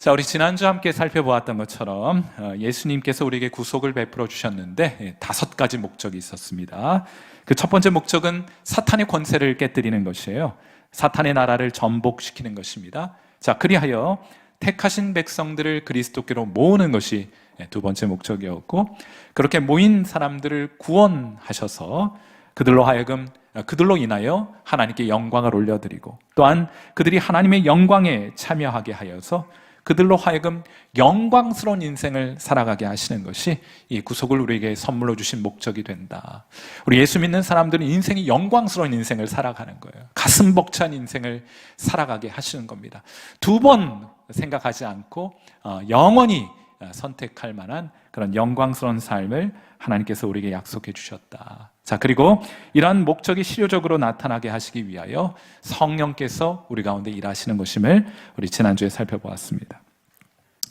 자, 우리 지난주 함께 살펴보았던 것처럼 예수님께서 우리에게 구속을 베풀어 주셨는데 5가지 목적이 있었습니다. 그 첫 번째 목적은 사탄의 권세를 깨뜨리는 것이에요. 사탄의 나라를 전복시키는 것입니다. 자, 그리하여 택하신 백성들을 그리스도께로 모으는 것이 두 번째 목적이었고, 그렇게 모인 사람들을 구원하셔서 그들로 인하여 하나님께 영광을 올려드리고, 또한 그들이 하나님의 영광에 참여하게 하여서 그들로 하여금 영광스러운 인생을 살아가게 하시는 것이 이 구속을 우리에게 선물로 주신 목적이 된다. 우리 예수 믿는 사람들은 인생이 영광스러운 인생을 살아가는 거예요. 가슴 벅찬 인생을 살아가게 하시는 겁니다. 2번 생각하지 않고 영원히 선택할 만한 그런 영광스러운 삶을 하나님께서 우리에게 약속해 주셨다. 자, 그리고 이러한 목적이 실효적으로 나타나게 하시기 위하여 성령께서 우리 가운데 일하시는 것임을 우리 지난주에 살펴보았습니다.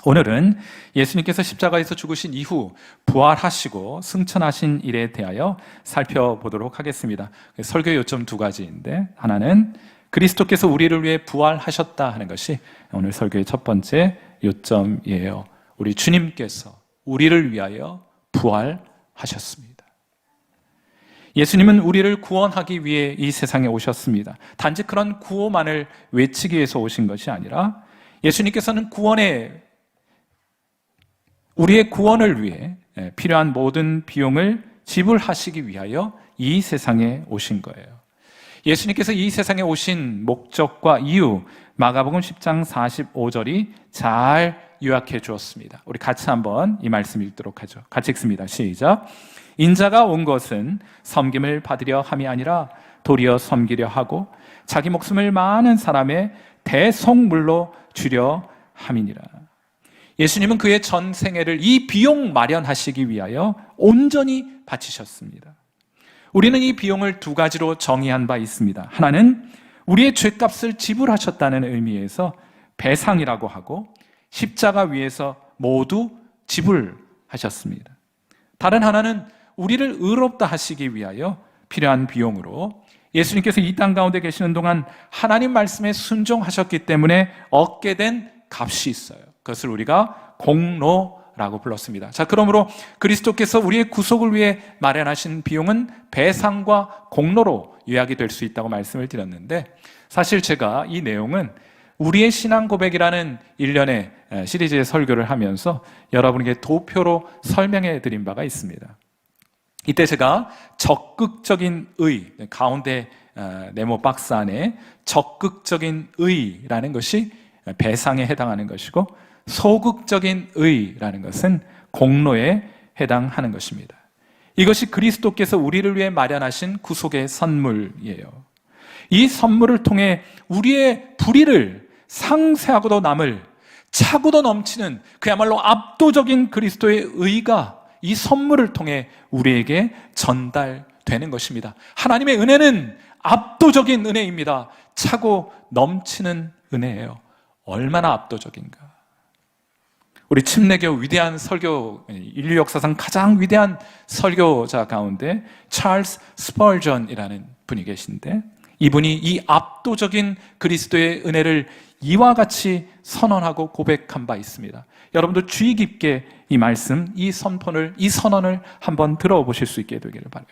오늘은 예수님께서 십자가에서 죽으신 이후 부활하시고 승천하신 일에 대하여 살펴보도록 하겠습니다. 설교 요점 2가지인데, 하나는 그리스도께서 우리를 위해 부활하셨다 하는 것이 오늘 설교의 첫 번째 요점이에요. 우리 주님께서 우리를 위하여 부활하셨습니다. 예수님은 우리를 구원하기 위해 이 세상에 오셨습니다. 단지 그런 구호만을 외치기 위해서 오신 것이 아니라 예수님께서는 우리의 구원을 위해 필요한 모든 비용을 지불하시기 위하여 이 세상에 오신 거예요. 예수님께서 이 세상에 오신 목적과 이유, 마가복음 10장 45절이 잘 요약해 주었습니다. 우리 같이 한번 이 말씀 읽도록 하죠. 같이 읽습니다. 시작. 인자가 온 것은 섬김을 받으려 함이 아니라 도리어 섬기려 하고 자기 목숨을 많은 사람의 대속물로 주려 함이니라. 예수님은 그의 전 생애를 이 비용 마련하시기 위하여 온전히 바치셨습니다. 우리는 이 비용을 2가지로 정의한 바 있습니다. 하나는 우리의 죄값을 지불하셨다는 의미에서 배상이라고 하고, 십자가 위에서 모두 지불하셨습니다. 다른 하나는 우리를 의롭다 하시기 위하여 필요한 비용으로 예수님께서 이 땅 가운데 계시는 동안 하나님 말씀에 순종하셨기 때문에 얻게 된 값이 있어요. 그것을 우리가 공로라고 불렀습니다. 자, 그러므로 그리스도께서 우리의 구속을 위해 마련하신 비용은 배상과 공로로 요약이 될 수 있다고 말씀을 드렸는데, 사실 제가 이 내용은 우리의 신앙 고백이라는 일련의 시리즈의 설교를 하면서 여러분에게 도표로 설명해 드린 바가 있습니다. 이때 제가 적극적인 의, 가운데 네모 박스 안에 적극적인 의라는 것이 배상에 해당하는 것이고, 소극적인 의라는 것은 공로에 해당하는 것입니다. 이것이 그리스도께서 우리를 위해 마련하신 구속의 선물이에요. 이 선물을 통해 우리의 불의를 상세하고도 남을 차고도 넘치는 그야말로 압도적인 그리스도의 의가 이 선물을 통해 우리에게 전달되는 것입니다. 하나님의 은혜는 압도적인 은혜입니다. 차고 넘치는 은혜예요. 얼마나 압도적인가. 우리 침례교 위대한 설교, 인류 역사상 가장 위대한 설교자 가운데 찰스 스펄전이라는 분이 계신데, 이분이 이 압도적인 그리스도의 은혜를 이와 같이 선언하고 고백한 바 있습니다. 여러분도 주의 깊게 이 말씀, 이 선언을 한번 들어보실 수 있게 되기를 바라요.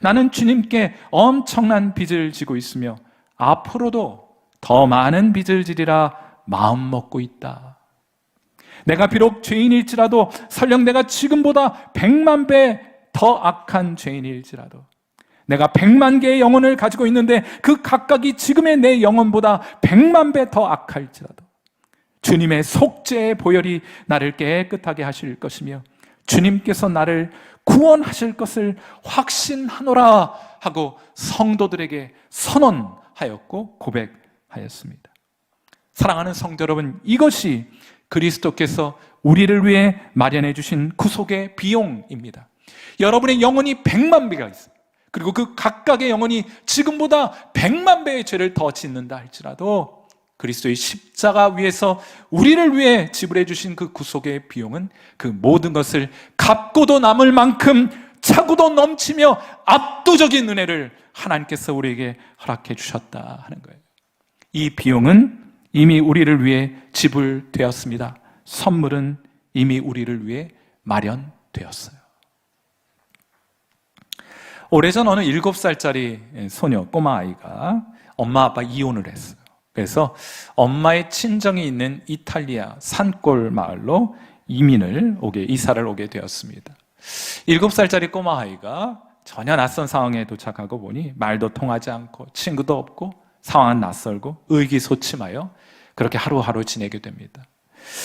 나는 주님께 엄청난 빚을 지고 있으며 앞으로도 더 많은 빚을 지리라 마음 먹고 있다. 내가 비록 죄인일지라도, 설령 내가 지금보다 100만 배 더 악한 죄인일지라도, 내가 100만 개의 영혼을 가지고 있는데 그 각각이 지금의 내 영혼보다 100만 배 더 악할지라도 주님의 속죄의 보혈이 나를 깨끗하게 하실 것이며 주님께서 나를 구원하실 것을 확신하노라 하고 성도들에게 선언하였고 고백하였습니다. 사랑하는 성도 여러분, 이것이 그리스도께서 우리를 위해 마련해 주신 구속의 비용입니다. 여러분의 영혼이 100만 배가 있어요. 그리고 그 각각의 영혼이 지금보다 100만 배의 죄를 더 짓는다 할지라도 그리스도의 십자가 위에서 우리를 위해 지불해 주신 그 구속의 비용은 그 모든 것을 갚고도 남을 만큼 차고도 넘치며 압도적인 은혜를 하나님께서 우리에게 허락해 주셨다 하는 거예요. 이 비용은 이미 우리를 위해 지불되었습니다. 선물은 이미 우리를 위해 마련되었어요. 오래전 어느 7살짜리 소녀, 꼬마아이가 엄마 아빠 이혼을 했어요. 그래서 엄마의 친정이 있는 이탈리아 산골 마을로 이사를 오게 되었습니다. 7살짜리 꼬마아이가 전혀 낯선 상황에 도착하고 보니 말도 통하지 않고 친구도 없고 상황은 낯설고 의기소침하여 그렇게 하루하루 지내게 됩니다.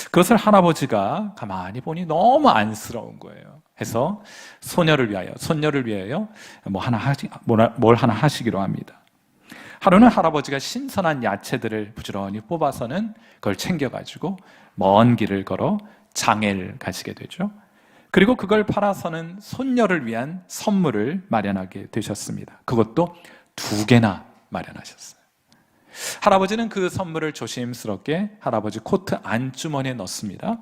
그것을 할아버지가 가만히 보니 너무 안쓰러운 거예요. 해서 손녀를 위하여 뭘 하나 하시기로 합니다. 하루는 할아버지가 신선한 야채들을 부지런히 뽑아서는 그걸 챙겨가지고 먼 길을 걸어 장애를 가시게 되죠. 그리고 그걸 팔아서는 손녀를 위한 선물을 마련하게 되셨습니다. 그것도 2개나 마련하셨어요. 할아버지는 그 선물을 조심스럽게 할아버지 코트 안주머니에 넣습니다.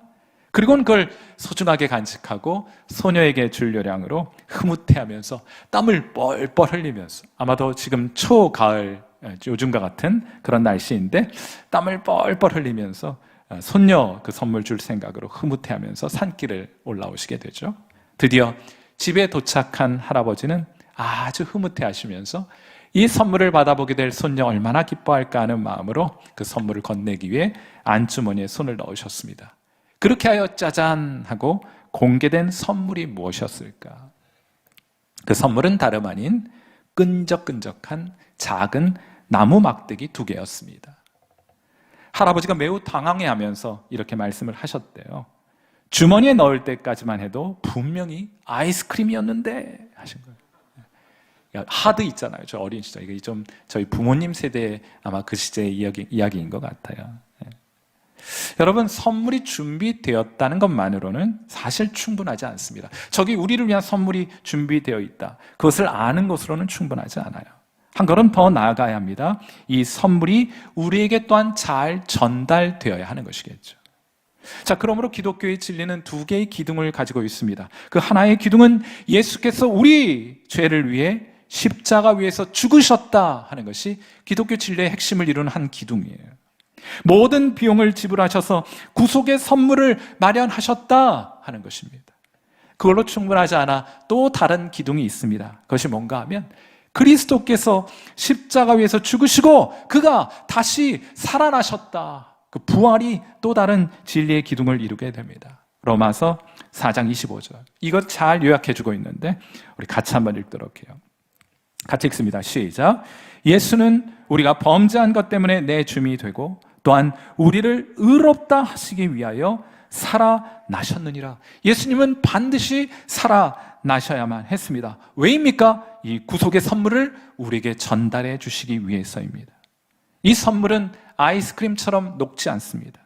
그리고는 그걸 소중하게 간직하고 소녀에게 줄 요량으로 흐뭇해하면서 땀을 뻘뻘 흘리면서, 아마도 지금 초가을, 요즘과 같은 그런 날씨인데 땀을 뻘뻘 흘리면서 손녀 그 선물 줄 생각으로 흐뭇해하면서 산길을 올라오시게 되죠. 드디어 집에 도착한 할아버지는 아주 흐뭇해하시면서 이 선물을 받아보게 될 손녀 얼마나 기뻐할까 하는 마음으로 그 선물을 건네기 위해 안주머니에 손을 넣으셨습니다. 그렇게 하여 짜잔 하고 공개된 선물이 무엇이었을까? 그 선물은 다름 아닌 끈적끈적한 작은 나무 막대기 2개였습니다. 할아버지가 매우 당황해하면서 이렇게 말씀을 하셨대요. 주머니에 넣을 때까지만 해도 분명히 아이스크림이었는데 하신 거예요. 하드 있잖아요. 저 어린 시절. 이게 좀 저희 부모님 세대의 아마 그 시대의 이야기인 것 같아요. 여러분, 선물이 준비되었다는 것만으로는 사실 충분하지 않습니다. 저기 우리를 위한 선물이 준비되어 있다. 그것을 아는 것으로는 충분하지 않아요. 한 걸음 더 나아가야 합니다. 이 선물이 우리에게 또한 잘 전달되어야 하는 것이겠죠. 자, 그러므로 기독교의 진리는 2개의 기둥을 가지고 있습니다. 그 하나의 기둥은 예수께서 우리 죄를 위해 십자가 위에서 죽으셨다 하는 것이 기독교 진리의 핵심을 이루는 한 기둥이에요. 모든 비용을 지불하셔서 구속의 선물을 마련하셨다 하는 것입니다. 그걸로 충분하지 않아 또 다른 기둥이 있습니다. 그것이 뭔가 하면 그리스도께서 십자가 위에서 죽으시고 그가 다시 살아나셨다. 그 부활이 또 다른 진리의 기둥을 이루게 됩니다. 로마서 4장 25절. 이것 잘 요약해주고 있는데 우리 같이 한번 읽도록 해요. 같이 읽습니다. 시작. 예수는 우리가 범죄한 것 때문에 내 주미 되고 또한 우리를 의롭다 하시기 위하여 살아나셨느니라. 예수님은 반드시 살아나셔야만 했습니다. 왜입니까? 이 구속의 선물을 우리에게 전달해 주시기 위해서입니다. 이 선물은 아이스크림처럼 녹지 않습니다.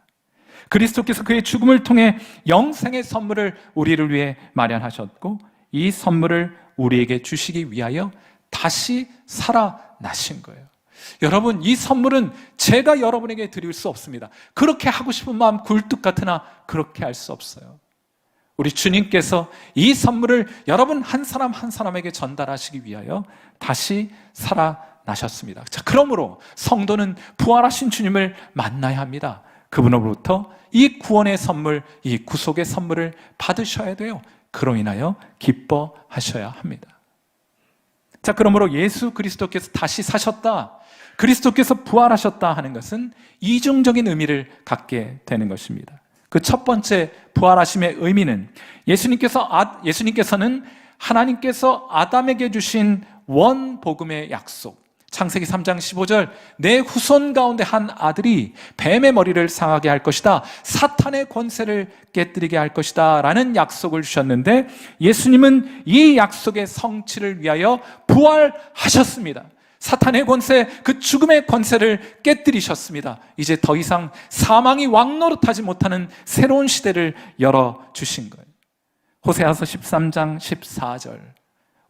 그리스도께서 그의 죽음을 통해 영생의 선물을 우리를 위해 마련하셨고 이 선물을 우리에게 주시기 위하여 다시 살아나신 거예요. 여러분, 이 선물은 제가 여러분에게 드릴 수 없습니다. 그렇게 하고 싶은 마음 굴뚝 같으나 그렇게 할 수 없어요. 우리 주님께서 이 선물을 여러분 한 사람 한 사람에게 전달하시기 위하여 다시 살아나셨습니다. 자, 그러므로 성도는 부활하신 주님을 만나야 합니다. 그분으로부터 이 구원의 선물, 이 구속의 선물을 받으셔야 돼요. 그로 인하여 기뻐하셔야 합니다. 자, 그러므로 예수 그리스도께서 다시 사셨다, 그리스도께서 부활하셨다 하는 것은 이중적인 의미를 갖게 되는 것입니다. 그 첫 번째 부활하심의 의미는 예수님께서는 하나님께서 아담에게 주신 원복음의 약속, 창세기 3장 15절, 내 후손 가운데 한 아들이 뱀의 머리를 상하게 할 것이다, 사탄의 권세를 깨뜨리게 할 것이다 라는 약속을 주셨는데 예수님은 이 약속의 성취를 위하여 부활하셨습니다. 사탄의 권세, 그 죽음의 권세를 깨뜨리셨습니다. 이제 더 이상 사망이 왕노릇하지 못하는 새로운 시대를 열어주신 거예요. 호세아서 13장 14절,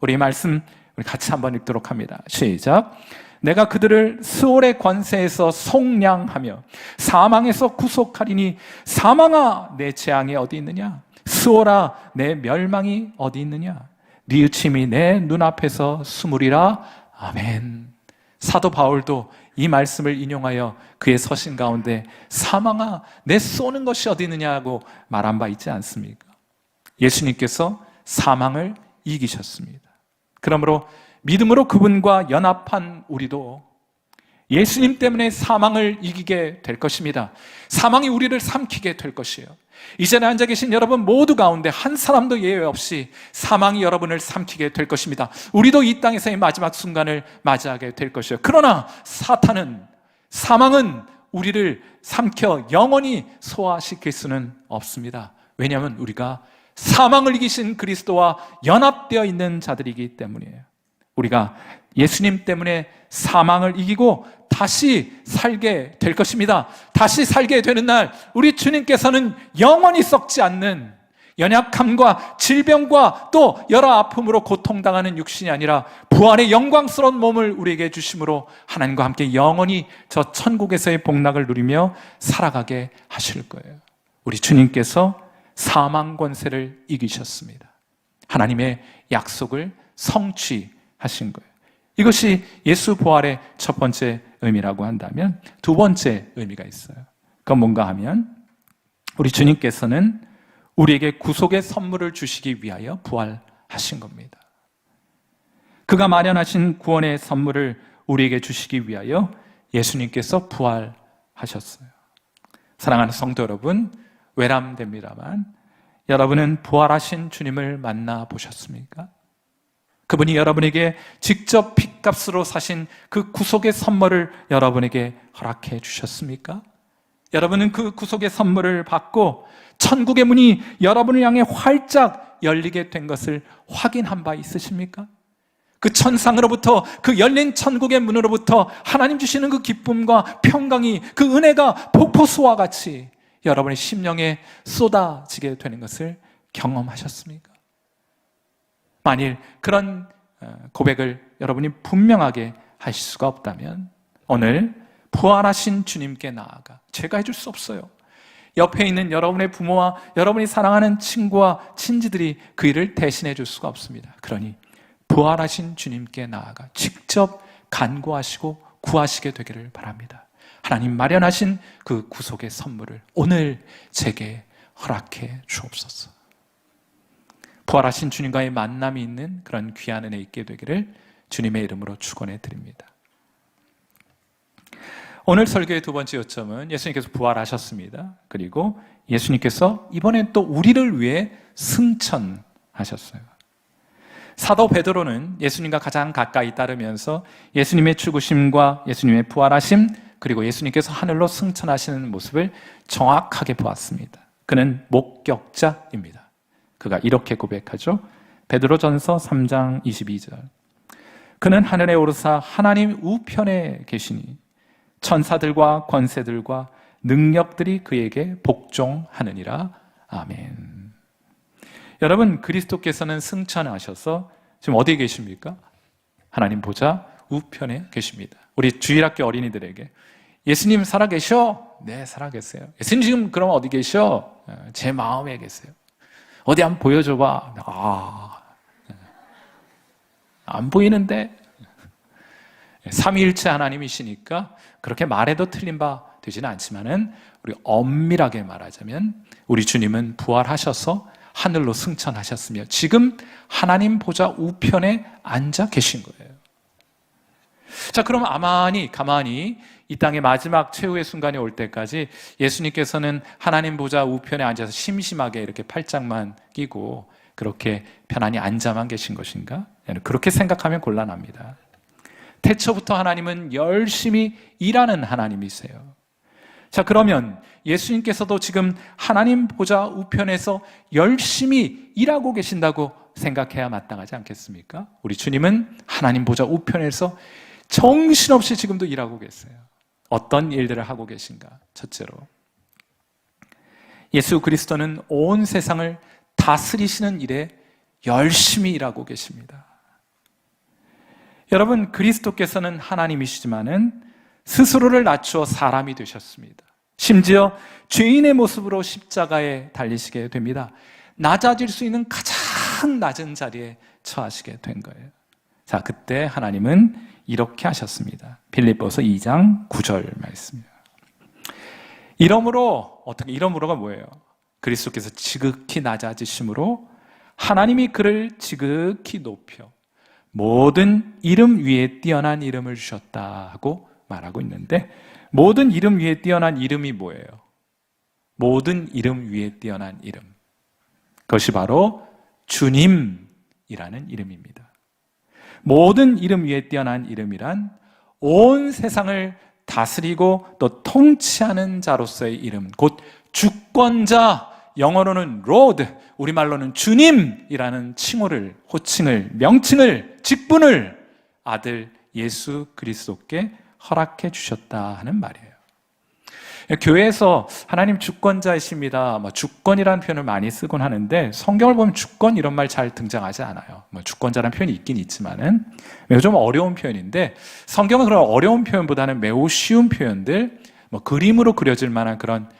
우리 말씀 우리 같이 한번 읽도록 합니다. 시작. 내가 그들을 스올의 권세에서 속량하며 사망에서 구속하리니 사망아 내 재앙이 어디 있느냐, 스올아 내 멸망이 어디 있느냐, 뉘우침이 내 눈앞에서 숨으리라. 아멘. 사도 바울도 이 말씀을 인용하여 그의 서신 가운데 사망아 내 쏘는 것이 어디 있느냐고 말한 바 있지 않습니까? 예수님께서 사망을 이기셨습니다. 그러므로 믿음으로 그분과 연합한 우리도 예수님 때문에 사망을 이기게 될 것입니다. 사망이 우리를 삼키게 될 것이에요. 이 자리에 앉아 계신 여러분 모두 가운데 한 사람도 예외 없이 사망이 여러분을 삼키게 될 것입니다. 우리도 이 땅에서의 마지막 순간을 맞이하게 될 것이에요. 그러나 사망은 우리를 삼켜 영원히 소화시킬 수는 없습니다. 왜냐하면 우리가 사망을 이기신 그리스도와 연합되어 있는 자들이기 때문이에요. 우리가 예수님 때문에 사망을 이기고 다시 살게 될 것입니다. 다시 살게 되는 날 우리 주님께서는 영원히 썩지 않는 연약함과 질병과 또 여러 아픔으로 고통당하는 육신이 아니라 부활의 영광스러운 몸을 우리에게 주심으로 하나님과 함께 영원히 저 천국에서의 복락을 누리며 살아가게 하실 거예요. 우리 주님께서 사망 권세를 이기셨습니다. 하나님의 약속을 성취하신 거예요. 이것이 예수 부활의 첫 번째 의미라고 한다면 두 번째 의미가 있어요. 그건 뭔가 하면 우리 주님께서는 우리에게 구속의 선물을 주시기 위하여 부활하신 겁니다. 그가 마련하신 구원의 선물을 우리에게 주시기 위하여 예수님께서 부활하셨어요. 사랑하는 성도 여러분, 외람됩니다만 여러분은 부활하신 주님을 만나보셨습니까? 그분이 여러분에게 직접 핏값으로 사신 그 구속의 선물을 여러분에게 허락해 주셨습니까? 여러분은 그 구속의 선물을 받고 천국의 문이 여러분을 향해 활짝 열리게 된 것을 확인한 바 있으십니까? 그 천상으로부터 그 열린 천국의 문으로부터 하나님 주시는 그 기쁨과 평강이 그 은혜가 폭포수와 같이 여러분의 심령에 쏟아지게 되는 것을 경험하셨습니까? 만일 그런 고백을 여러분이 분명하게 하실 수가 없다면 오늘 부활하신 주님께 나아가 제가 해줄 수 없어요. 옆에 있는 여러분의 부모와 여러분이 사랑하는 친구와 친지들이 그 일을 대신해 줄 수가 없습니다. 그러니 부활하신 주님께 나아가 직접 간구하시고 구하시게 되기를 바랍니다. 하나님 마련하신 그 구속의 선물을 오늘 제게 허락해 주옵소서. 부활하신 주님과의 만남이 있는 그런 귀한 은혜 있게 되기를 주님의 이름으로 축원해 드립니다. 오늘 설교의 두 번째 요점은 예수님께서 부활하셨습니다. 그리고 예수님께서 이번엔 또 우리를 위해 승천하셨어요. 사도 베드로는 예수님과 가장 가까이 따르면서 예수님의 죽으심과 예수님의 부활하심 그리고 예수님께서 하늘로 승천하시는 모습을 정확하게 보았습니다. 그는 목격자입니다. 그가 이렇게 고백하죠. 베드로전서 3장 22절. 그는 하늘에 오르사 하나님 우편에 계시니 천사들과 권세들과 능력들이 그에게 복종하느니라. 아멘. 여러분, 그리스도께서는 승천하셔서 지금 어디에 계십니까? 하나님 보좌 우편에 계십니다. 우리 주일학교 어린이들에게 예수님 살아계셔? 네, 살아계세요. 예수님 지금 그럼 어디 계셔? 제 마음에 계세요. 어디 한번 보여줘봐. 안 보이는데? 삼위일체 하나님이시니까 그렇게 말해도 틀린 바 되지는 않지만은 우리 엄밀하게 말하자면 우리 주님은 부활하셔서 하늘로 승천하셨으며 지금 하나님 보좌 우편에 앉아 계신 거예요. 자, 그럼 가만히 이 땅의 마지막 최후의 순간이 올 때까지 예수님께서는 하나님 보좌 우편에 앉아서 심심하게 이렇게 팔짱만 끼고 그렇게 편안히 앉아만 계신 것인가? 그렇게 생각하면 곤란합니다. 태초부터 하나님은 열심히 일하는 하나님이세요. 자, 그러면 예수님께서도 지금 하나님 보좌 우편에서 열심히 일하고 계신다고 생각해야 마땅하지 않겠습니까? 우리 주님은 하나님 보좌 우편에서 정신없이 지금도 일하고 계세요. 어떤 일들을 하고 계신가? 첫째로, 예수 그리스도는 온 세상을 다스리시는 일에 열심히 일하고 계십니다. 여러분, 그리스도께서는 하나님이시지만은 스스로를 낮추어 사람이 되셨습니다. 심지어 죄인의 모습으로 십자가에 달리시게 됩니다. 낮아질 수 있는 가장 낮은 자리에 처하시게 된 거예요. 자, 그때 하나님은 이렇게 하셨습니다. 빌립보서 2장 9절 말씀입니다. 이러므로가 뭐예요? 그리스도께서 지극히 낮아지심으로 하나님이 그를 지극히 높여 모든 이름 위에 뛰어난 이름을 주셨다 하고 말하고 있는데, 모든 이름 위에 뛰어난 이름이 뭐예요? 모든 이름 위에 뛰어난 이름, 그것이 바로 주님이라는 이름입니다. 모든 이름 위에 뛰어난 이름이란 온 세상을 다스리고 또 통치하는 자로서의 이름, 곧 주권자, 영어로는 Lord, 우리말로는 주님이라는 칭호를, 호칭을, 명칭을, 직분을 아들 예수 그리스도께 허락해 주셨다 하는 말이에요. 교회에서 하나님 주권자이십니다, 주권이라는 표현을 많이 쓰곤 하는데, 성경을 보면 주권 이런 말 잘 등장하지 않아요. 주권자라는 표현이 있긴 있지만은 매우 좀 어려운 표현인데, 성경은 그런 어려운 표현보다는 매우 쉬운 표현들, 그림으로 그려질 만한 그런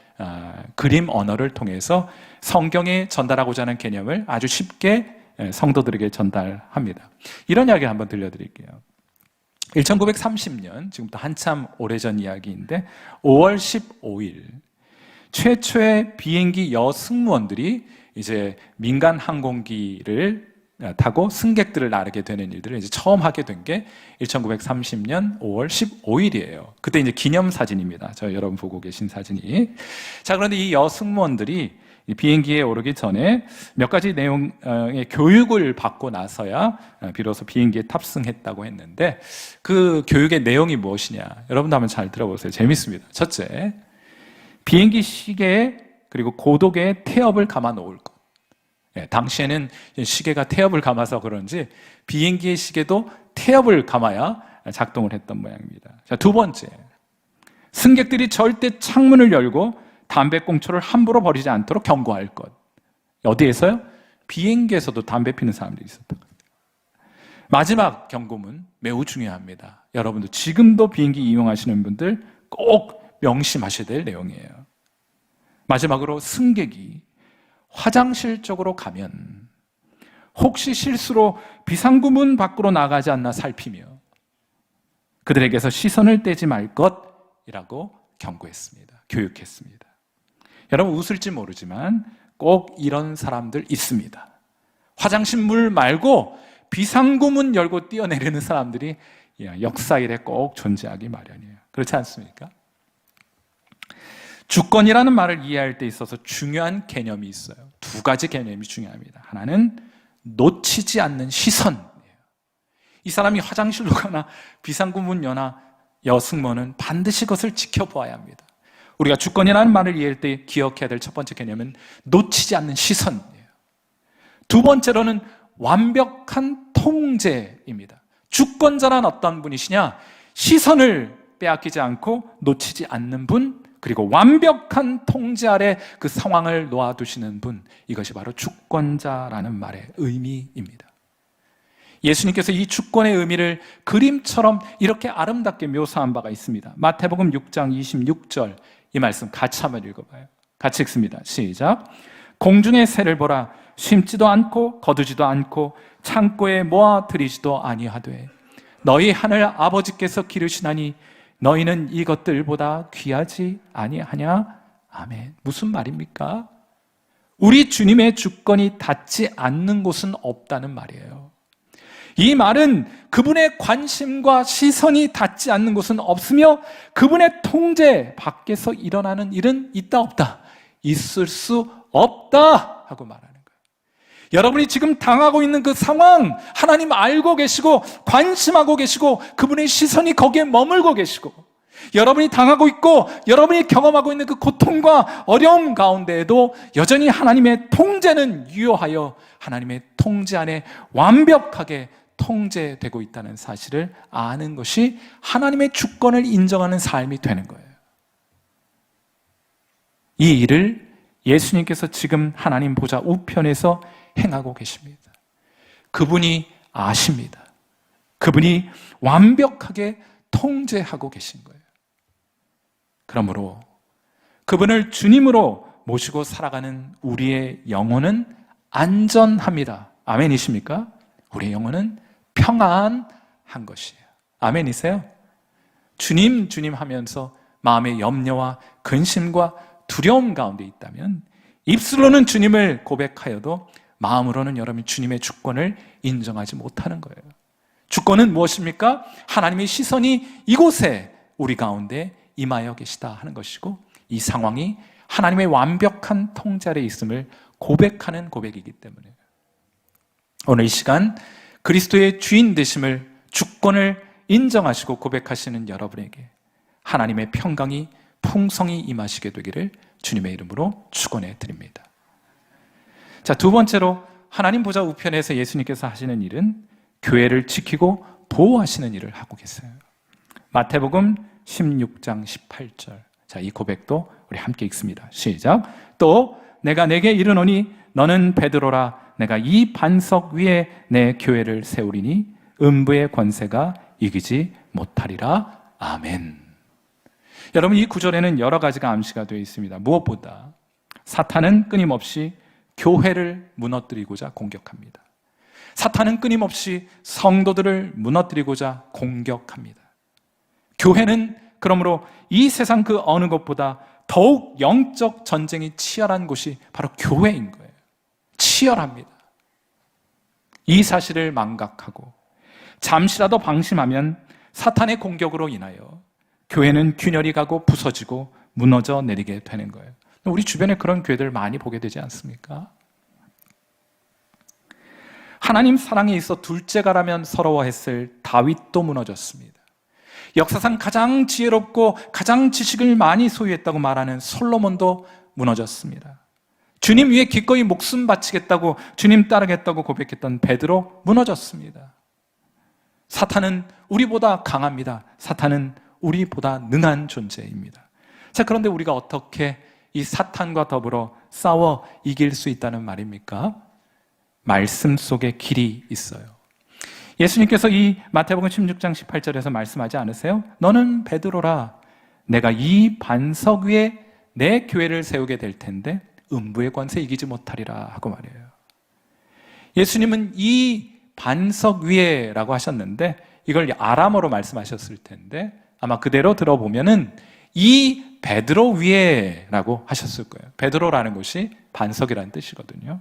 그림 언어를 통해서 성경에 전달하고자 하는 개념을 아주 쉽게 성도들에게 전달합니다. 이런 이야기를 한번 들려드릴게요. 1930년, 지금부터 한참 오래전 이야기인데 5월 15일 최초의 비행기 여승무원들이 이제 민간 항공기를 타고 승객들을 나르게 되는 일들을 이제 처음 하게 된 게 1930년 5월 15일이에요. 그때 이제 기념사진입니다. 저 여러분 보고 계신 사진이. 자, 그런데 이 여승무원들이 비행기에 오르기 전에 몇 가지 내용의 교육을 받고 나서야 비로소 비행기에 탑승했다고 했는데, 그 교육의 내용이 무엇이냐? 여러분도 한번 잘 들어보세요. 재밌습니다. 첫째, 비행기 시계에 그리고 고도계에 태엽을 감아 놓을 것. 당시에는 시계가 태엽을 감아서 그런지 비행기의 시계도 태엽을 감아야 작동을 했던 모양입니다. 자, 두 번째, 승객들이 절대 창문을 열고 담배꽁초를 함부로 버리지 않도록 경고할 것. 어디에서요? 비행기에서도 담배 피는 사람들이 있었던 거예요. 마지막 경고문 매우 중요합니다. 여러분도 지금도 비행기 이용하시는 분들 꼭 명심하셔야 될 내용이에요. 마지막으로, 승객이 화장실 쪽으로 가면 혹시 실수로 비상구문 밖으로 나가지 않나 살피며 그들에게서 시선을 떼지 말 것이라고 경고했습니다. 교육했습니다. 여러분 웃을지 모르지만 꼭 이런 사람들 있습니다. 화장실 물 말고 비상구문 열고 뛰어내리는 사람들이 역사일에 꼭 존재하기 마련이에요. 그렇지 않습니까? 주권이라는 말을 이해할 때 있어서 중요한 개념이 있어요. 두 가지 개념이 중요합니다. 하나는 놓치지 않는 시선이에요. 이 사람이 화장실로 가나 비상구문 여나 여승무원은 반드시 그것을 지켜보아야 합니다. 우리가 주권이라는 말을 이해할 때 기억해야 될 첫 번째 개념은 놓치지 않는 시선이에요. 두 번째로는 완벽한 통제입니다. 주권자란 어떤 분이시냐? 시선을 빼앗기지 않고 놓치지 않는 분, 그리고 완벽한 통제 아래 그 상황을 놓아두시는 분, 이것이 바로 주권자라는 말의 의미입니다. 예수님께서 이 주권의 의미를 그림처럼 이렇게 아름답게 묘사한 바가 있습니다. 마태복음 6장 26절, 이 말씀 같이 한번 읽어봐요. 같이 읽습니다. 시작. 공중의 새를 보라. 심지도 않고 거두지도 않고 창고에 모아 들이지도 아니하되 너희 하늘 아버지께서 기르시나니 너희는 이것들보다 귀하지 아니하냐? 아멘. 무슨 말입니까? 우리 주님의 주권이 닿지 않는 곳은 없다는 말이에요. 이 말은 그분의 관심과 시선이 닿지 않는 곳은 없으며 그분의 통제 밖에서 일어나는 일은 있다 없다? 있을 수 없다 하고 말하는 거예요. 여러분이 지금 당하고 있는 그 상황, 하나님 알고 계시고 관심하고 계시고 그분의 시선이 거기에 머물고 계시고, 여러분이 당하고 있고 여러분이 경험하고 있는 그 고통과 어려움 가운데에도 여전히 하나님의 통제는 유효하여 하나님의 통제 안에 완벽하게 통제되고 있다는 사실을 아는 것이 하나님의 주권을 인정하는 삶이 되는 거예요. 이 일을 예수님께서 지금 하나님 보좌 우편에서 행하고 계십니다. 그분이 아십니다. 그분이 완벽하게 통제하고 계신 거예요. 그러므로 그분을 주님으로 모시고 살아가는 우리의 영혼은 안전합니다. 아멘이십니까? 우리의 영혼은 평안한 것이에요. 아멘이세요? 주님, 주님 하면서 마음의 염려와 근심과 두려움 가운데 있다면 입술로는 주님을 고백하여도 마음으로는 여러분이 주님의 주권을 인정하지 못하는 거예요. 주권은 무엇입니까? 하나님의 시선이 이곳에 우리 가운데 임하여 계시다 하는 것이고, 이 상황이 하나님의 완벽한 통제 아래 있음을 고백하는 고백이기 때문에 오늘 이 시간 그리스도의 주인 되심을, 주권을 인정하시고 고백하시는 여러분에게 하나님의 평강이 풍성히 임하시게 되기를 주님의 이름으로 축원해 드립니다. 자, 두 번째로 하나님 보좌 우편에서 예수님께서 하시는 일은 교회를 지키고 보호하시는 일을 하고 계세요. 마태복음 16장 18절. 자, 이 고백도 우리 함께 읽습니다. 시작. 또 내가 내게 이르노니 너는 베드로라. 내가 이 반석 위에 내 교회를 세우리니 음부의 권세가 이기지 못하리라. 아멘. 여러분, 이 구절에는 여러 가지가 암시가 되어 있습니다. 무엇보다 사탄은 끊임없이 교회를 무너뜨리고자 공격합니다. 사탄은 끊임없이 성도들을 무너뜨리고자 공격합니다. 교회는 그러므로 이 세상 그 어느 것보다 더욱 영적 전쟁이 치열한 곳이 바로 교회인 거예요. 치열합니다. 이 사실을 망각하고 잠시라도 방심하면 사탄의 공격으로 인하여 교회는 균열이 가고 부서지고 무너져 내리게 되는 거예요. 우리 주변에 그런 교회들 많이 보게 되지 않습니까? 하나님 사랑에 있어 둘째가라면 서러워했을 다윗도 무너졌습니다. 역사상 가장 지혜롭고 가장 지식을 많이 소유했다고 말하는 솔로몬도 무너졌습니다. 주님 위에 기꺼이 목숨 바치겠다고, 주님 따르겠다고 고백했던 베드로 무너졌습니다. 사탄은 우리보다 강합니다. 사탄은 우리보다 능한 존재입니다. 자, 그런데 우리가 어떻게 이 사탄과 더불어 싸워 이길 수 있다는 말입니까? 말씀 속에 길이 있어요. 예수님께서 이 마태복음 16장 18절에서 말씀하지 않으세요? 너는 베드로라. 내가 이 반석 위에 내 교회를 세우게 될 텐데 음부의 권세 이기지 못하리라 하고 말해요. 예수님은 이 반석 위에라고 하셨는데 이걸 아람어로 말씀하셨을 텐데 아마 그대로 들어보면은 이 베드로 위에라고 하셨을 거예요. 베드로라는 것이 반석이라는 뜻이거든요.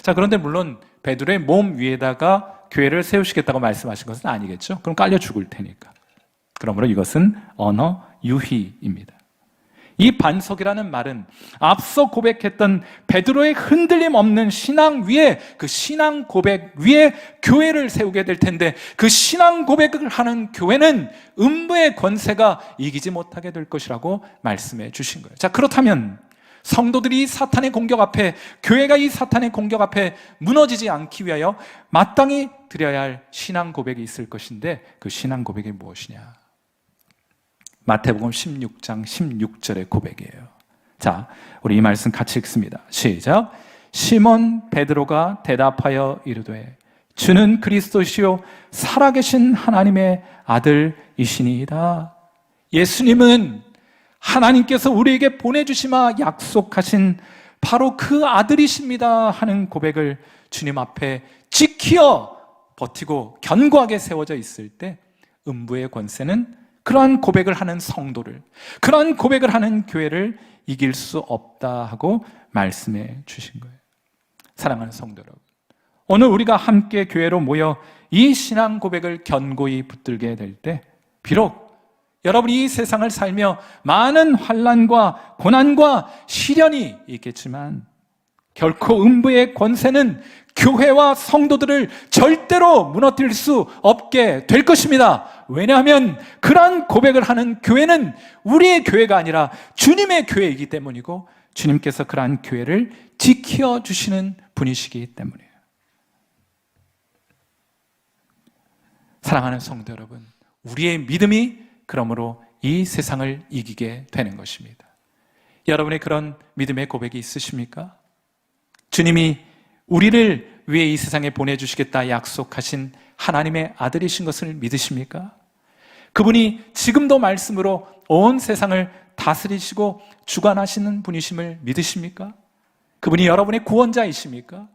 자, 그런데 물론 베드로의 몸 위에다가 교회를 세우시겠다고 말씀하신 것은 아니겠죠? 그럼 깔려 죽을 테니까. 그러므로 이것은 언어 유희입니다. 이 반석이라는 말은 앞서 고백했던 베드로의 흔들림 없는 신앙 위에, 그 신앙 고백 위에 교회를 세우게 될 텐데 그 신앙 고백을 하는 교회는 음부의 권세가 이기지 못하게 될 것이라고 말씀해 주신 거예요. 자, 그렇다면 성도들이 이 사탄의 공격 앞에, 교회가 이 사탄의 공격 앞에 무너지지 않기 위하여 마땅히 드려야 할 신앙 고백이 있을 것인데 그 신앙 고백이 무엇이냐? 마태복음 16장 16절의 고백이에요. 자, 우리 이 말씀 같이 읽습니다. 시작. 시몬 베드로가 대답하여 이르되 주는 그리스도시요 살아계신 하나님의 아들이시니이다. 예수님은 하나님께서 우리에게 보내주시마 약속하신 바로 그 아들이십니다 하는 고백을 주님 앞에 지키어 버티고 견고하게 세워져 있을 때 음부의 권세는 그러한 고백을 하는 성도를, 그러한 고백을 하는 교회를 이길 수 없다 하고 말씀해 주신 거예요. 사랑하는 성도 여러분, 오늘 우리가 함께 교회로 모여 이 신앙 고백을 견고히 붙들게 될 때 비록 여러분이 이 세상을 살며 많은 환난과 고난과 시련이 있겠지만 결코 음부의 권세는 교회와 성도들을 절대로 무너뜨릴 수 없게 될 것입니다. 왜냐하면 그러한 고백을 하는 교회는 우리의 교회가 아니라 주님의 교회이기 때문이고 주님께서 그러한 교회를 지켜주시는 분이시기 때문이에요. 사랑하는 성도 여러분, 우리의 믿음이 그러므로 이 세상을 이기게 되는 것입니다. 여러분의 그런 믿음의 고백이 있으십니까? 주님이 우리를 위해 이 세상에 보내주시겠다 약속하신 하나님의 아들이신 것을 믿으십니까? 그분이 지금도 말씀으로 온 세상을 다스리시고 주관하시는 분이심을 믿으십니까? 그분이 여러분의 구원자이십니까?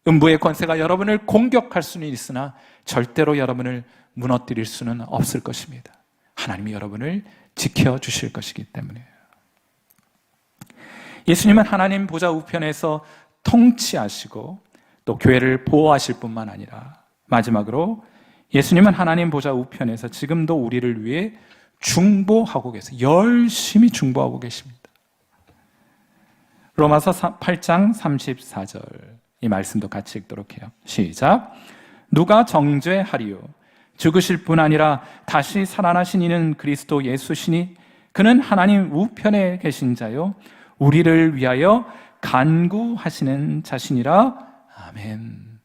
음부의 권세가 여러분을 공격할 수는 있으나 절대로 여러분을 무너뜨릴 수는 없을 것입니다. 하나님이 여러분을 지켜주실 것이기 때문에요. 예수님은 하나님 보좌 우편에서 통치하시고 또 교회를 보호하실 뿐만 아니라 마지막으로 예수님은 하나님 보좌 우편에서 지금도 우리를 위해 중보하고 계세요. 열심히 중보하고 계십니다. 로마서 8장 34절 이 말씀도 같이 읽도록 해요. 시작. 누가 정죄하리요? 죽으실 뿐 아니라 다시 살아나신 이는 그리스도 예수시니 그는 하나님 우편에 계신 자요 우리를 위하여 간구하시는 자신이라. 아멘.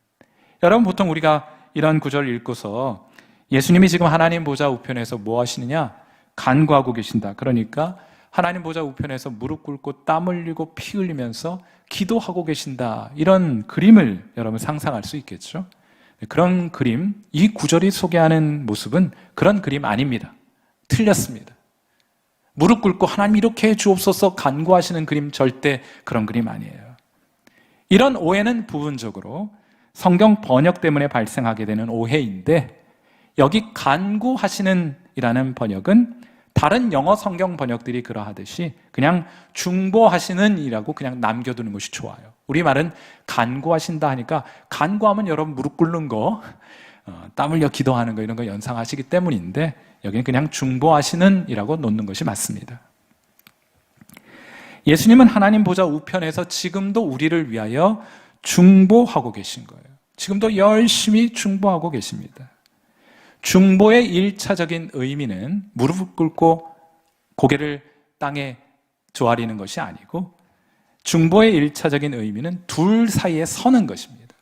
여러분, 보통 우리가 이런 구절을 읽고서 예수님이 지금 하나님 보좌 우편에서 뭐 하시느냐? 간구하고 계신다. 그러니까 하나님 보좌 우편에서 무릎 꿇고 땀 흘리고 피 흘리면서 기도하고 계신다. 이런 그림을 여러분 상상할 수 있겠죠? 그런 그림, 이 구절이 소개하는 모습은 그런 그림 아닙니다. 틀렸습니다. 무릎 꿇고 하나님 이렇게 해 주옵소서 간구하시는 그림, 절대 그런 그림 아니에요. 이런 오해는 부분적으로 성경 번역 때문에 발생하게 되는 오해인데, 여기 간구하시는 이라는 번역은 다른 영어 성경 번역들이 그러하듯이 그냥 중보하시는 이라고 그냥 남겨두는 것이 좋아요. 우리말은 간구하신다 하니까, 간구하면 여러분 무릎 꿇는 거, 땀 흘려 기도하는 거 이런 거 연상하시기 때문인데, 여기는 그냥 중보하시는 이라고 놓는 것이 맞습니다. 예수님은 하나님 보좌 우편에서 지금도 우리를 위하여 중보하고 계신 거예요. 지금도 열심히 중보하고 계십니다. 중보의 1차적인 의미는 무릎을 꿇고 고개를 땅에 조아리는 것이 아니고, 중보의 1차적인 의미는 둘 사이에 서는 것입니다.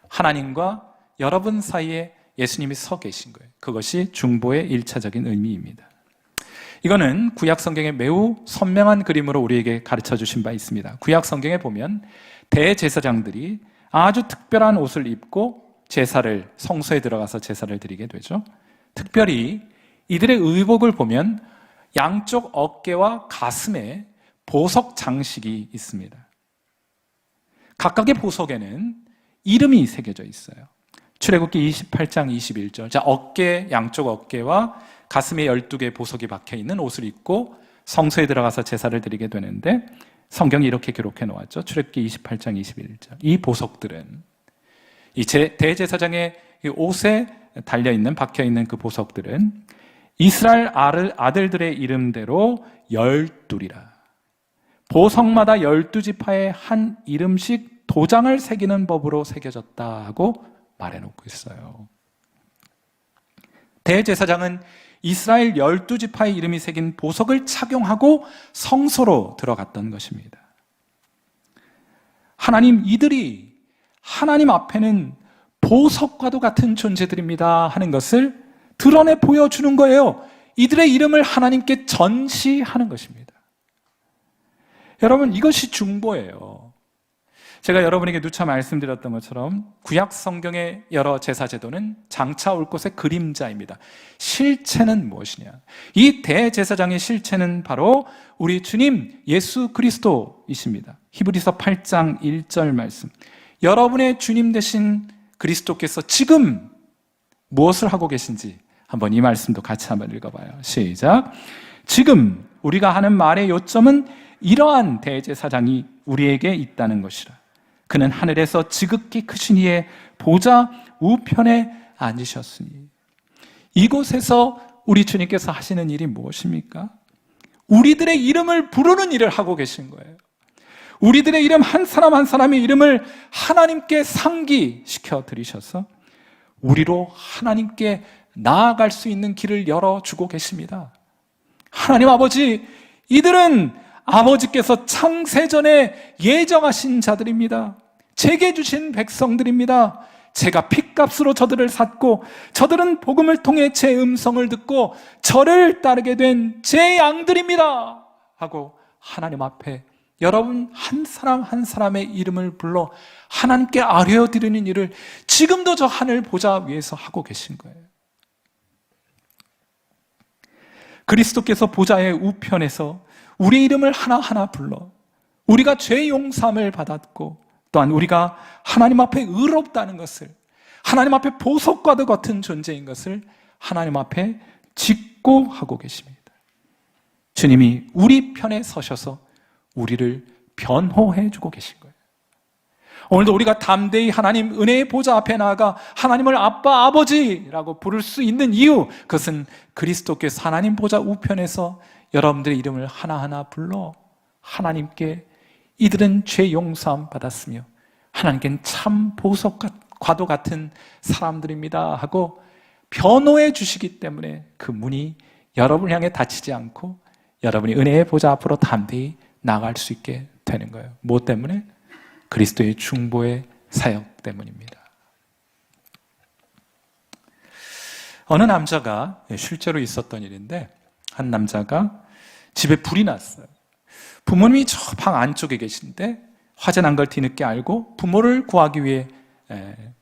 하나님과 여러분 사이에 예수님이 서 계신 거예요. 그것이 중보의 1차적인 의미입니다. 이거는 구약 성경에 매우 선명한 그림으로 우리에게 가르쳐 주신 바 있습니다. 구약 성경에 보면 대제사장들이 아주 특별한 옷을 입고 제사를, 성소에 들어가서 제사를 드리게 되죠. 특별히 이들의 의복을 보면 양쪽 어깨와 가슴에 보석 장식이 있습니다. 각각의 보석에는 이름이 새겨져 있어요. 출애굽기 28장 21절. 자, 양쪽 어깨와 가슴에 12개의 보석이 박혀 있는 옷을 입고 성소에 들어가서 제사를 드리게 되는데, 성경이 이렇게 기록해 놓았죠. 출애굽기 28장 21절. 이 보석들은, 이 대제사장의 옷에 달려있는, 박혀있는 그 보석들은 이스라엘 아들들의 이름대로 12이라. 보석마다 12지파의 한 이름씩 도장을 새기는 법으로 새겨졌다 하고 말해놓고 있어요. 대제사장은 이스라엘 12지파의 이름이 새긴 보석을 착용하고 성소로 들어갔던 것입니다. 이들이 하나님 앞에는 보석과도 같은 존재들입니다 하는 것을 드러내 보여주는 거예요. 이들의 이름을 하나님께 전시하는 것입니다. 여러분, 이것이 중보예요. 제가 여러분에게 누차 말씀드렸던 것처럼 구약 성경의 여러 제사 제도는 장차 올 것의 그림자입니다. 실체는 무엇이냐? 이 대제사장의 실체는 바로 우리 주님 예수 그리스도이십니다. 히브리서 8장 1절 말씀. 여러분의 주님 되신 그리스도께서 지금 무엇을 하고 계신지 한번 이 말씀도 같이 한번 읽어봐요. 시작. 지금 우리가 하는 말의 요점은 이러한 대제사장이 우리에게 있다는 것이라. 그는 하늘에서 지극히 크신 이의 보좌 우편에 앉으셨으니. 이곳에서 우리 주님께서 하시는 일이 무엇입니까? 우리들의 이름을 부르는 일을 하고 계신 거예요. 우리들의 이름 한 사람 한 사람의 이름을 하나님께 상기시켜 드리셔서 우리로 하나님께 나아갈 수 있는 길을 열어주고 계십니다. 하나님 아버지, 이들은 아버지께서 창세전에 예정하신 자들입니다. 제게 주신 백성들입니다. 제가 핏값으로 저들을 샀고 저들은 복음을 통해 제 음성을 듣고 저를 따르게 된 제 양들입니다 하고 하나님 앞에 여러분 한 사람 한 사람의 이름을 불러 하나님께 아뢰어드리는 일을 지금도 저 하늘 보좌 위에서 하고 계신 거예요. 그리스도께서 보좌의 우편에서 우리 이름을 하나하나 불러 우리가 죄 용서함을 받았고 또한 우리가 하나님 앞에 의롭다는 것을, 하나님 앞에 보석과도 같은 존재인 것을 하나님 앞에 짓고 하고 계십니다. 주님이 우리 편에 서셔서 우리를 변호해 주고 계신 거예요. 오늘도 우리가 담대히 하나님 은혜의 보좌 앞에 나아가 하나님을 아빠, 아버지라고 부를 수 있는 이유, 그것은 그리스도께서 하나님 보좌 우편에서 여러분들의 이름을 하나하나 불러 하나님께 이들은 죄 용서함 받았으며 하나님께는 참 보석과도 같은 사람들입니다 하고 변호해 주시기 때문에 그 문이 여러분을 향해 닫히지 않고 여러분이 은혜의 보좌 앞으로 담대히 나갈 수 있게 되는 거예요. 무엇 때문에? 그리스도의 중보의 사역 때문입니다. 어느 남자가, 실제로 있었던 일인데, 한 남자가 집에 불이 났어요. 부모님이 저 방 안쪽에 계신데 화재 난 걸 뒤늦게 알고 부모를 구하기 위해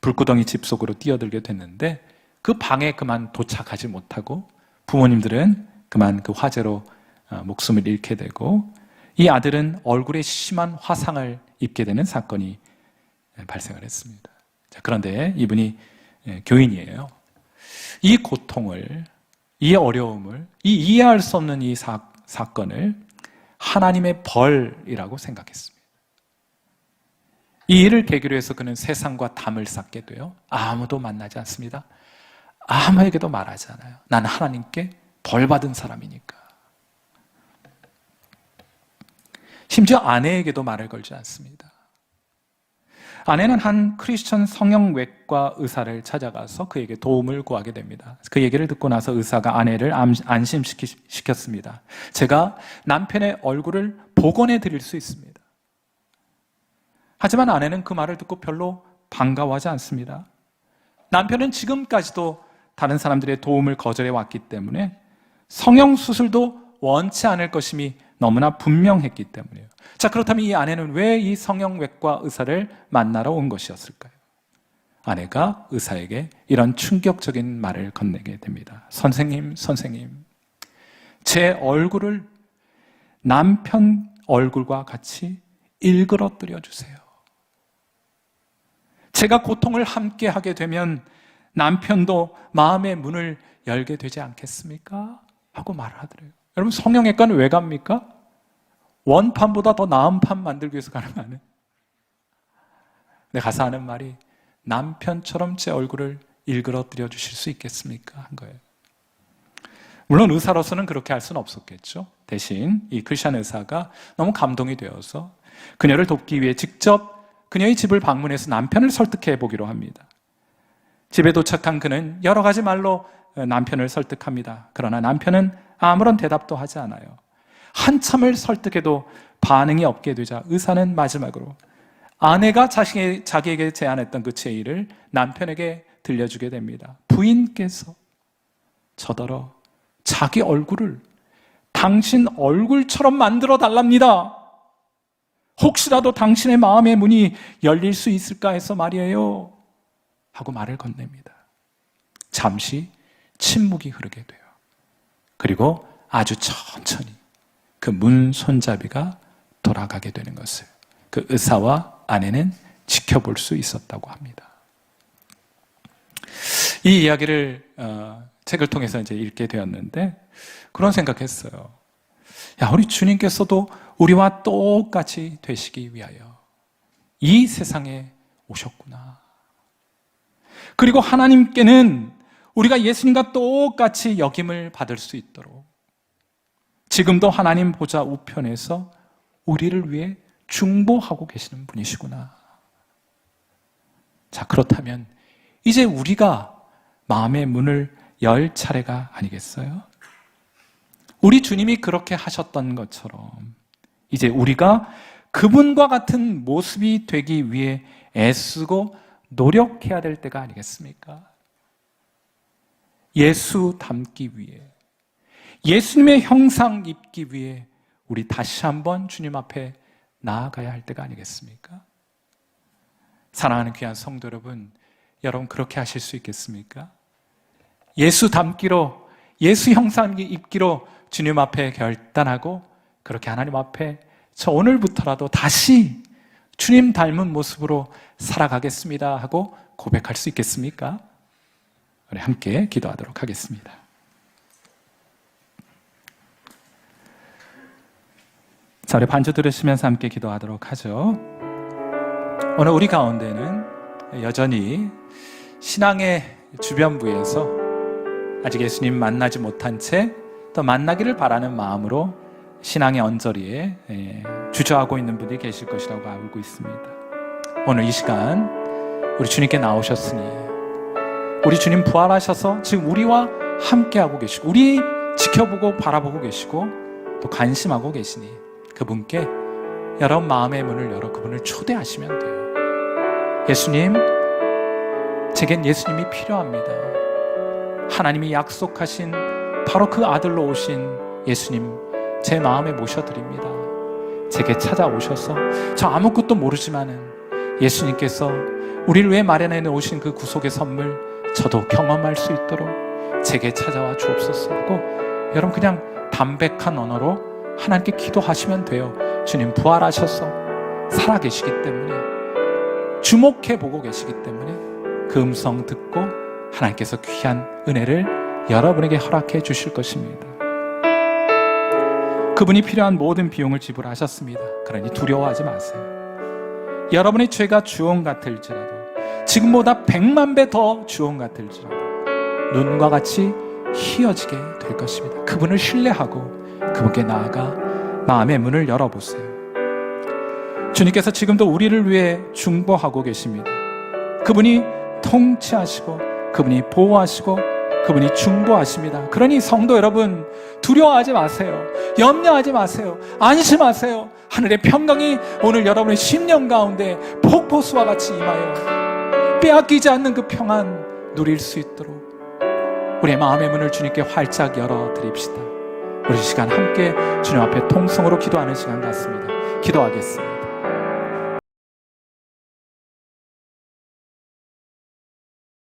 불구덩이 집 속으로 뛰어들게 됐는데 그 방에 그만 도착하지 못하고 부모님들은 그만 그 화재로 목숨을 잃게 되고 이 아들은 얼굴에 심한 화상을 입게 되는 사건이 발생을 했습니다. 그런데 이분이 교인이에요. 이 고통을, 이 어려움을, 이 이해할 수 없는 이 사건을 하나님의 벌이라고 생각했습니다. 이 일을 계기로 해서 그는 세상과 담을 쌓게 돼요. 아무도 만나지 않습니다. 아무에게도 말하지 않아요. 난 하나님께 벌 받은 사람이니까. 심지어 아내에게도 말을 걸지 않습니다. 아내는 한 크리스천 성형외과 의사를 찾아가서 그에게 도움을 구하게 됩니다. 그 얘기를 듣고 나서 의사가 아내를 안심시켰습니다. 제가 남편의 얼굴을 복원해 드릴 수 있습니다. 하지만 아내는 그 말을 듣고 별로 반가워하지 않습니다. 남편은 지금까지도 다른 사람들의 도움을 거절해 왔기 때문에 성형수술도 원치 않을 것임이 너무나 분명했기 때문이에요. 자, 그렇다면 이 아내는 왜 이 성형외과 의사를 만나러 온 것이었을까요? 아내가 의사에게 이런 충격적인 말을 건네게 됩니다. 선생님, 제 얼굴을 남편 얼굴과 같이 일그러뜨려 주세요. 제가 고통을 함께 하게 되면 남편도 마음의 문을 열게 되지 않겠습니까? 하고 말을 하더래요. 여러분, 성형외과는 왜 갑니까? 원판보다 더 나은 판 만들기 위해서 가는 거 아니에요? 근데 가서 하는 말이 남편처럼 제 얼굴을 일그러뜨려 주실 수 있겠습니까? 한 거예요. 물론 의사로서는 그렇게 할 수는 없었겠죠. 대신 이 크리스찬 의사가 너무 감동이 되어서 그녀를 돕기 위해 직접 그녀의 집을 방문해서 남편을 설득해 보기로 합니다. 집에 도착한 그는 여러 가지 말로 남편을 설득합니다. 그러나 남편은 아무런 대답도 하지 않아요. 한참을 설득해도 반응이 없게 되자 의사는 마지막으로 아내가 자기에게 제안했던 그 제의를 남편에게 들려주게 됩니다. 부인께서 저더러 자기 얼굴을 당신 얼굴처럼 만들어 달랍니다. 혹시라도 당신의 마음의 문이 열릴 수 있을까 해서 말이에요. 하고 말을 건넵니다. 잠시 침묵이 흐르게 돼요. 그리고 아주 천천히 그 문 손잡이가 돌아가게 되는 것을 그 의사와 아내는 지켜볼 수 있었다고 합니다. 이 이야기를 책을 통해서 이제 읽게 되었는데 그런 생각했어요. 야, 우리 주님께서도 우리와 똑같이 되시기 위하여 이 세상에 오셨구나. 그리고 하나님께는 우리가 예수님과 똑같이 역임을 받을 수 있도록 지금도 하나님 보좌 우편에서 우리를 위해 중보하고 계시는 분이시구나. 자, 그렇다면 이제 우리가 마음의 문을 열 차례가 아니겠어요? 우리 주님이 그렇게 하셨던 것처럼 이제 우리가 그분과 같은 모습이 되기 위해 애쓰고 노력해야 될 때가 아니겠습니까? 예수 닮기 위해, 예수님의 형상 입기 위해 우리 다시 한번 주님 앞에 나아가야 할 때가 아니겠습니까? 사랑하는 귀한 성도 여러분, 여러분 그렇게 하실 수 있겠습니까? 예수 닮기로, 예수 형상 입기로 주님 앞에 결단하고 그렇게 하나님 앞에 저 오늘부터라도 다시 주님 닮은 모습으로 살아가겠습니다 하고 고백할 수 있겠습니까? 우리 함께 기도하도록 하겠습니다. 자, 우리 반주 들으시면서 함께 기도하도록 하죠. 오늘 우리 가운데는 여전히 신앙의 주변부에서 아직 예수님 만나지 못한 채 또 만나기를 바라는 마음으로 신앙의 언저리에 주저하고 있는 분들이 계실 것이라고 알고 있습니다. 오늘 이 시간 우리 주님께 나오셨으니 우리 주님 부활하셔서 지금 우리와 함께하고 계시고 우리 지켜보고 바라보고 계시고 또 관심하고 계시니 그분께 여러분 마음의 문을 열어 그분을 초대하시면 돼요. 예수님, 제겐 예수님이 필요합니다. 하나님이 약속하신 바로 그 아들로 오신 예수님 제 마음에 모셔드립니다. 제게 찾아오셔서 저 아무것도 모르지만은 예수님께서 우리를 위해 마련해 놓으신 그 구속의 선물 저도 경험할 수 있도록 제게 찾아와 주옵소서 하고 여러분 그냥 담백한 언어로 하나님께 기도하시면 돼요. 주님 부활하셔서 살아계시기 때문에 주목해 보고 계시기 때문에 그 음성 듣고 하나님께서 귀한 은혜를 여러분에게 허락해 주실 것입니다. 그분이 필요한 모든 비용을 지불하셨습니다. 그러니 두려워하지 마세요. 여러분의 죄가 주홍 같을지라도 지금보다 100만 배 더 주홍 같을지라도 눈과 같이 희어지게 될 것입니다. 그분을 신뢰하고 그분께 나아가 마음의 문을 열어보세요. 주님께서 지금도 우리를 위해 중보하고 계십니다. 그분이 통치하시고 그분이 보호하시고 그분이 중보하십니다. 그러니 성도 여러분 두려워하지 마세요. 염려하지 마세요. 안심하세요. 하늘의 평강이 오늘 여러분의 심령 가운데 폭포수와 같이 임하여 빼앗기지 않는 그 평안 누릴 수 있도록 우리의 마음의 문을 주님께 활짝 열어드립시다. 우리 시간 함께 주님 앞에 통성으로 기도하는 시간 같습니다. 기도하겠습니다.